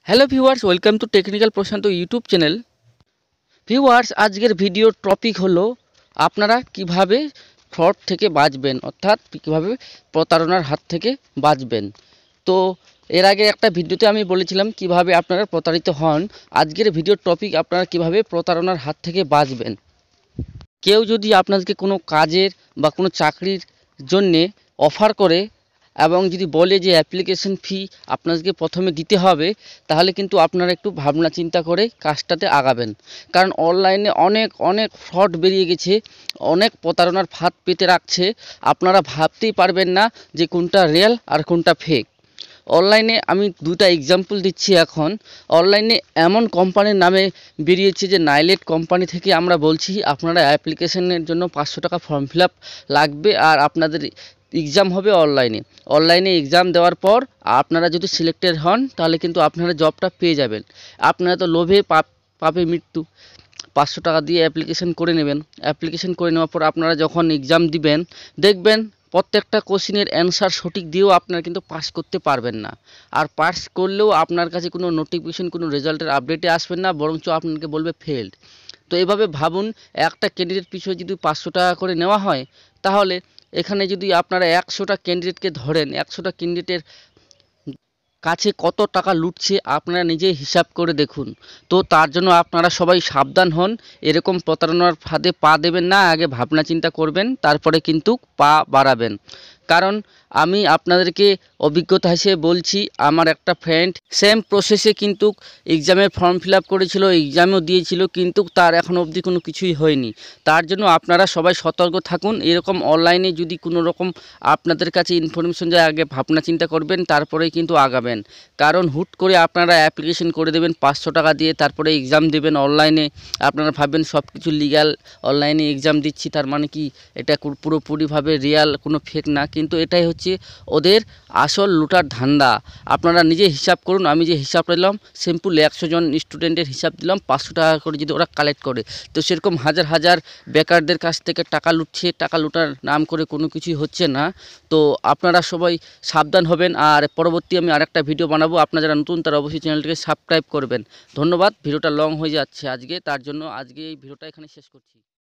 Hello viewers, welcome to technical Prashant YouTube channel. Viewers, আজকের ভিডিওর topic হলো আপনারা কিভাবে ফ্রড থেকে বাঁচবেন, অর্থাৎ কিভাবে প্রতারণার হাত থেকে বাঁচবেন। তো এর আগে একটা ভিডিওতে আমি বলেছিলাম কিভাবে আপনারা প্রতারিত হন। আজকের ভিডিওর টপিক আপনারা কিভাবে প্রতারণার হাত থেকে বাঁচবেন। কেউ যদি আপনাদেরকে কোনো কাজের বা কোনো চাকরির জন্যে অফার করে এবং যদি বলে যে অ্যাপ্লিকেশন ফি আপনাদেরকে প্রথমে দিতে হবে, তাহলে কিন্তু আপনারা একটু ভাবনা চিন্তা করে কাজটাতে আগাবেন। কারণ অনলাইনে অনেক অনেক ফ্রড বেরিয়ে গেছে, অনেক প্রতারণার ফাঁদ পেতে রাখছে। আপনারা ভাবতেই পারবেন না যে কোনটা রিয়েল আর কোনটা ফেক। অনলাইনে আমি দুটা এক্সাম্পল দিচ্ছি। এখন অনলাইনে এমন কোম্পানির নামে বেরিয়েছে যে নাইলেট কোম্পানি থেকে আমরা বলছি আপনারা অ্যাপ্লিকেশনের জন্য 500 টাকা ফর্ম ফিল আপ লাগবে, আর আপনাদের এক্সাম হবে অনলাইনে এক্সাম দেওয়ার পর আপনারা যদি সিলেক্টেড হন তাহলে কিন্তু আপনারা জবটা পেয়ে যাবেন। আপনারা তো লোভে পাপে মৃত্যু, 500 টাকা দিয়ে অ্যাপ্লিকেশন করে নেবেন। অ্যাপ্লিকেশন করে নেওয়ার পর আপনারা যখন এক্সাম দিবেন, দেখবেন প্রত্যেকটা কোশ্চেনের অ্যান্সার সঠিক দিয়েও আপনারা কিন্তু পাস করতে পারবেন না। আর পাস করলেও আপনার কাছে কোনো নোটিফিকেশন, কোনো রেজাল্টের আপডেটে আসবেন না, বরঞ্চ আপনাকে বলবে ফেলড। তো এইভাবে ভাবুন, একটা ক্যান্ডিডেট পিছনে যদি 500 টাকা করে নেওয়া হয়, তাহলে এখানে যদি আপনারা 100টা ক্যান্ডিডেটকে ধরেন, 100টা ক্যান্ডিডেটের কাছে কত টাকা লুটছে আপনারা নিজেই হিসাব করে দেখুন। তো তার জন্য আপনারা সবাই সাবধান হন, এরকম প্রতারণার ফাঁদে পা দেবেন না। আগে ভাবনা চিন্তা করবেন, তারপরে কিন্তু পা বাড়াবেন। কারণ আমি আপনাদেরকে অভিজ্ঞতা হিসেবে বলছি, আমার একটা ফ্রেন্ড সেম প্রসেসে কিন্তু এক্সামের ফর্ম ফিল আপ করেছিল, এক্সামও দিয়েছিল, কিন্তু তার এখনও অবধি কোনো কিছুই হয়নি। তার জন্য আপনারা সবাই সতর্ক থাকুন। এরকম অনলাইনে যদি কোনো রকম আপনাদের কাছে ইনফরমেশন যায়, আগে ভাবনা চিন্তা করবেন, তারপরেই কিন্তু আগাবেন। কারণ হুট করে আপনারা অ্যাপ্লিকেশন করে দেবেন 500 টাকা দিয়ে, তারপরে এক্সাম দেবেন অনলাইনে। আপনারা ভাববেন সব কিছু লিগ্যাল, অনলাইনে এক্সাম দিচ্ছি তার মানে কি এটা পুরোপুরিভাবে রিয়াল, কোনো ফেক না। কিন্তু এটাই হচ্ছে ওদের আসল লুটার ধান্দা। আপনারা নিজে হিসাব করুন। আমি যে হিসাব দিলাম সিম্পল 100 জন স্টুডেন্টের হিসাব দিলাম, 500 টাকা করে যদি ওরা কালেক্ট করে, তো সেরকম হাজার হাজার বেকারদের কাছ থেকে টাকা লুটছে। টাকা লুটার নাম করে কোনো কিছুই হচ্ছে না। তো আপনারা সবাই সাবধান হবেন। আর পরবর্তী আমি আরেকটা ভিডিও বানাবো, আপনারা যারা নতুন তারা অবশ্যই চ্যানেলটিকে সাবস্ক্রাইব করবেন। ধন্যবাদ। ভিডিওটা লং হয়ে যাচ্ছে আজকে, তার জন্য আজকে এই ভিডিওটা এখানে শেষ করছি।